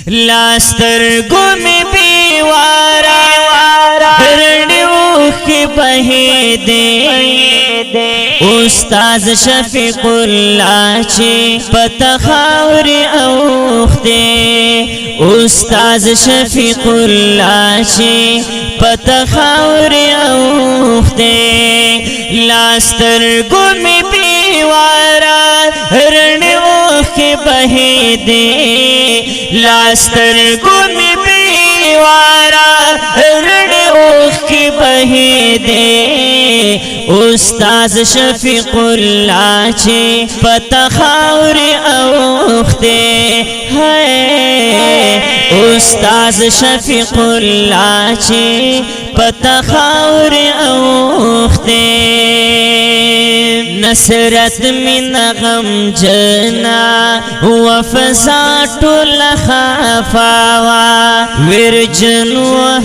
لاسترګو می بیوارا رڼې اوښکې بهېدې استاد شفیق الله چې پته خاورې اوښتې استاد شفیق الله چې پته خاورې اوښتې لاسترګو می بیوارا رڼې اوښکې بهېدې لاسترګو می بیوارا رڼې اوښکې بهېدې استاد شفیق الله چې پته خاورې اوښتې استاد شفیق الله چې پته خاورې اوښتې نصرت من غمجنا وفزا ټول خفاوا ورجن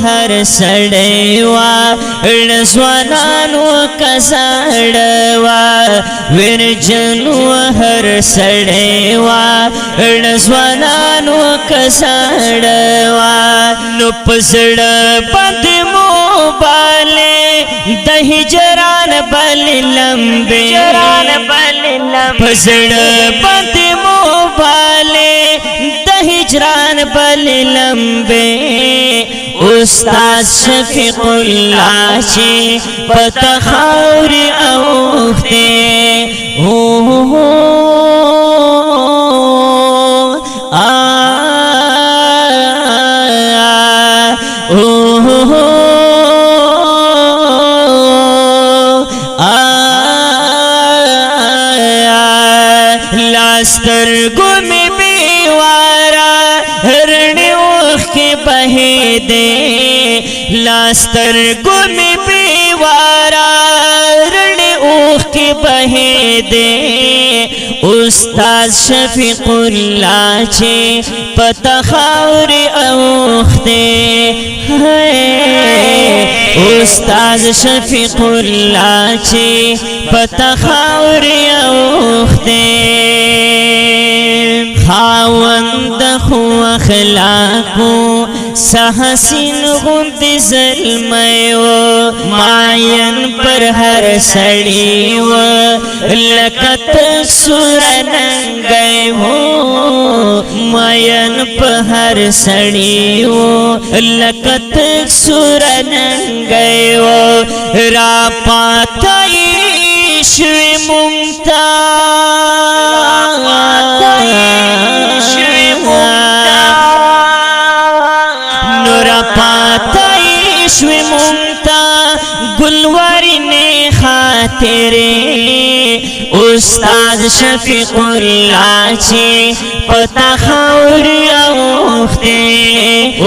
هر سړی وا ځوانانو کسړوا ورجن هر سړی وا ځوانانو کسړوا نو پسړه باندې مو باله د هجران بل لمبه پسړه باندې مو باله د هجران بل لمبه استاد شفیق الله چې پته خاورې اوښتې لاسترګو می بیوارا رڼې اوښکې بهېدې لاسترګو می بیوارا رڼې اوښکې بهېدې استاد شفیق الله چې پته خاورې اوښتې استاد شفیق الله چې پته خاورې اوښتې خاوند خو اخلاقو سحسین غند ظلمی و معین پر هر سړی و لکت سورننګی و معین پر هر سړی و لکت سورننګی و را پاتای شوی مونږ نورا پاتای شوی مونتا گلواری نے خاطرے استاد شفیق اللہ چی پتا خاوری اوختے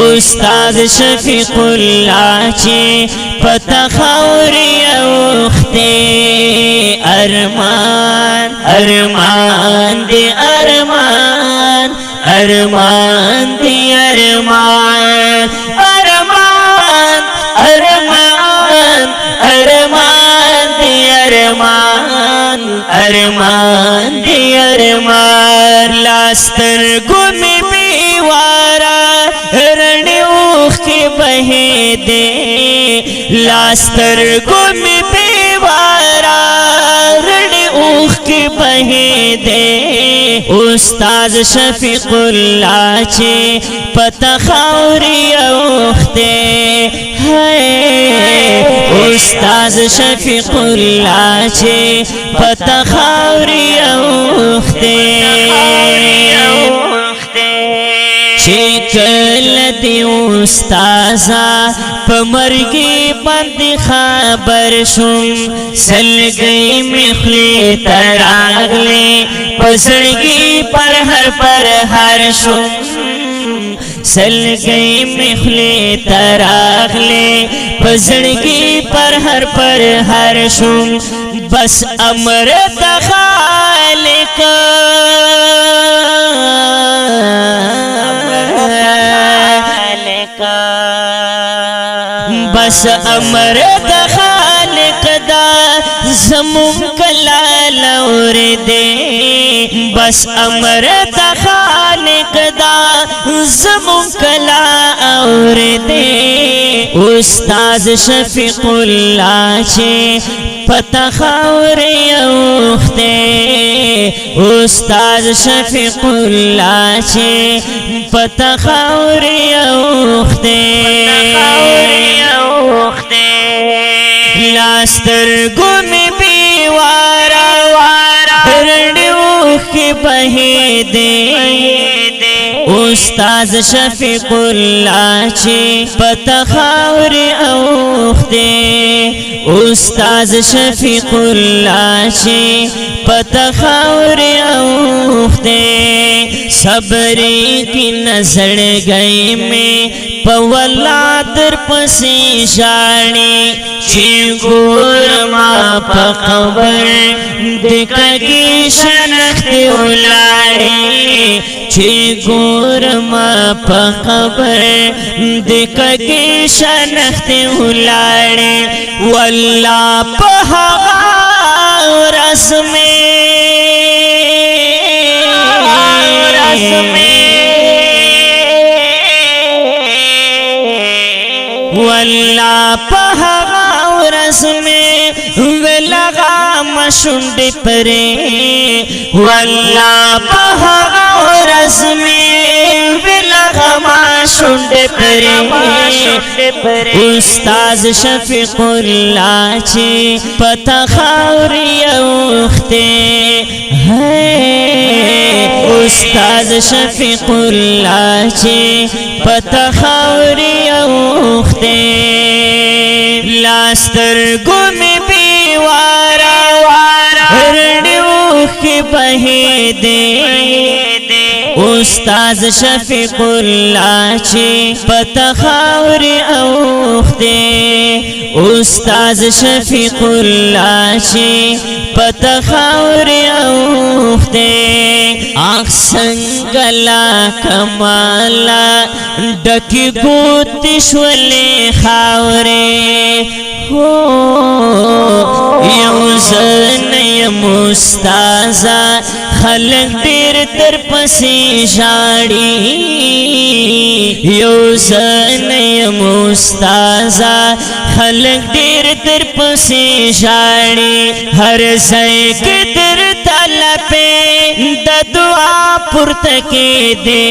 استاد شفیق اللہ چی پتا خاوری اوختے ارمان ارمان دی ارمان ارمان دی ارمان ارمان ارمان ارمان دی ارمان ارمان دی ارمان لاسترګو می بیوارا رڼې اوښکې بهېدې لاسترګو می بیوارا رڼې اوښکې بهېدې استاد شفیق الله چې پته خاورې اوښتې استاد شفیق الله چې پته خاورې اوښتې چې کله دې استاذا په مرګي باندې خبر شوم سلګۍ مې خولې ته راغلې په زړګي پر هر شوم سلګۍ مې خولې ته راغلې په زړګي پر هر شوم بس امر د خالق بس امر د خالق د دا زمونګ کلا لور دے بس امر دا خالق دا زمونګ کلا اور دے استاد شفیق الله چې پتا خاور یوخته استاد شفیق الله چې پتا خاور یوخته لاسترګو می بیوارا رڼیو کې بهیدې استاد شفیق الله چې پتا خاور اوخته استاد شفیق الله چې پتا خاور اوخته صبر کی نظر گئی میں پولا در پسی شاڑی چی گور ما پا قبر دکاگی شنخت اولاڑی چی گور ما پا قبر دکاگی شنخت اولاڑی واللہ پا رس میں والله په هغه ورځ مې ولغه مشونډې پرې والله په هغه ورځ مې ولغه مشونډې پرې استاد شفیق الله چې پتا خاورې اوخته استاد شفیق الله چې پتا خاورې اوخته لاسترګو می بیوارا رڼیو کې بهیدې استاد شفیق الله چې پتا خاورې اوخته استاد شفیق الله چې پتا خاورې اوخته اخ څنګه لا کمالا ډکی ګوتې شولې خاورې یو زن یم استازه خلق ډېر در پسې ژاړي یو زن یم استازه خلق ډېر در پسې ژاړي هر ځای کې درته لپې د دعا پورته کېدې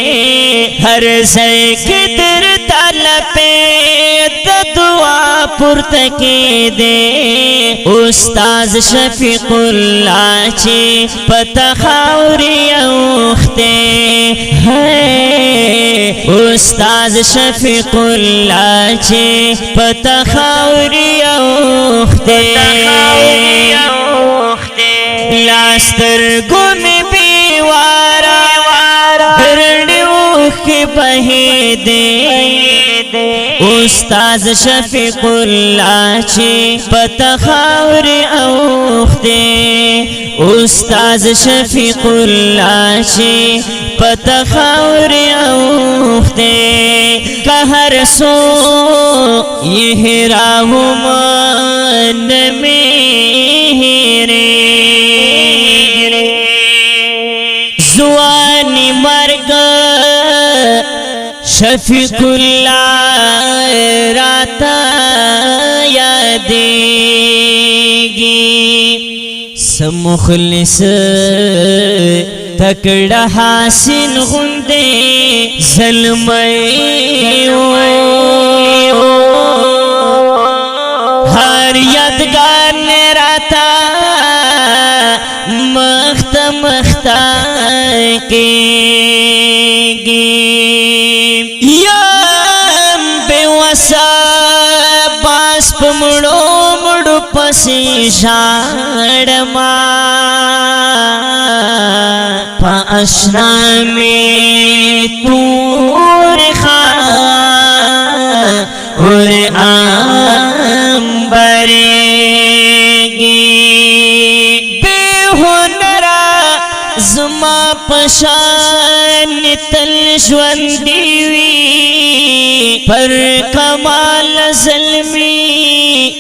هر ځای کې درته لپې د دعا پورته کېدې استاد شفیق الله چې پتا خاورې اوخته استاد شفیق الله چې پتا خاورې اوخته لاسترګو می بیوارا رڼیو کې بهیدې استاد شفیق الله چې پتا خاورې اوخته استاد شفیق الله چې پتا خاورې اوخته قهر سو یہ راہم نمیرے زوانی مرگ شفیق اللہ راتا یادیگی سمخلص تکڑا حاسن غندے ظلمیو ہر یادگار نے راتا مختا کی یم بے وسا باس پمڑو مڑو پسی شاڑما پا اشنا میں تور خان اور آمبرگی بے ہنرا زما پشان تل ژوندی پر کمال ظلمی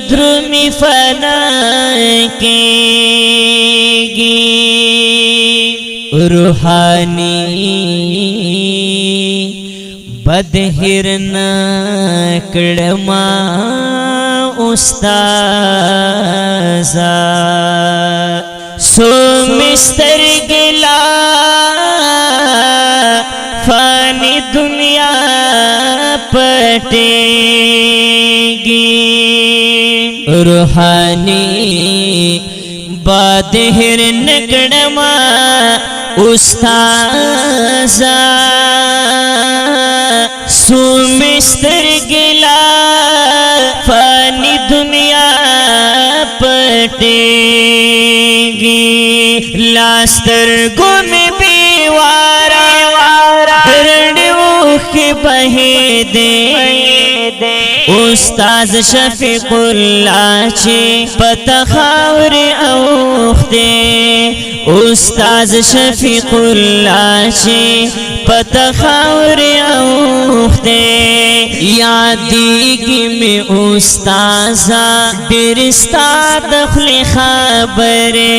درومی فنا کیږي روحانی بدهر نا کړما استازا سو مستر گلا فانی دنیا پٹیگی روحانی بدهر نکړما استازا سو مستر گلا فانی دنیا پٹیگی لاستر گم بیوارا رنڈیو کی بہیدے استاذ شفیق اللہ چی پتخاور اوختے استاذ شفیق اللہ چی پتخاور اوختے یادیگی میں استازہ درستا دخل خبرے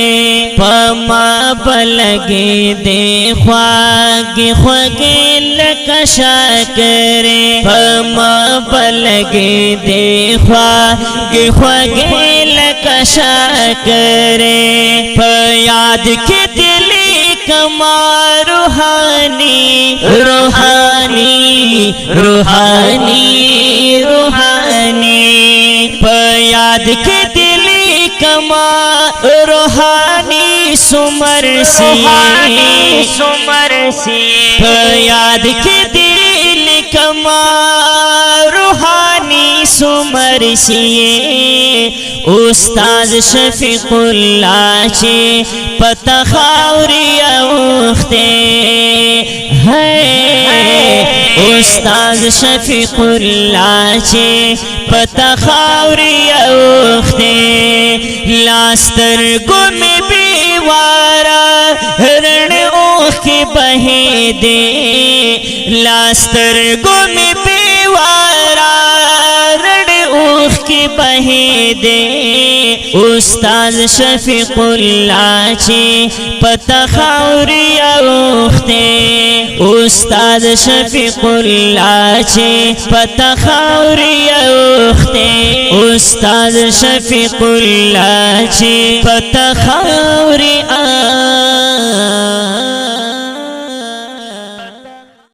پما بلگے دے خواگی خواگی لکشا کرے پما بلگے دے خواگی خواگی لکشا کرے پیاد کے دلی کما روحانی روحانی روحانی روحانی پیاد کے دلی کما روحانی سمرسی پیاد کے دل کما روحانی سمرسی استاذ شفیق اللہ چی پتخاوری اوختے ہے استاذ شفیق اللہ چی پتخاوری اوختے لاستر گم بیوارا رن اوخ کی بہیدے لاستر گم بیوارا رن اوخ کی بہیدے استاذ شفیق اللہ چی پتخاوری اوختے استاذ شفیق اللہ چی پتخاوری اوختے استاذ شفیق اللہ چی پتخاوری اوختے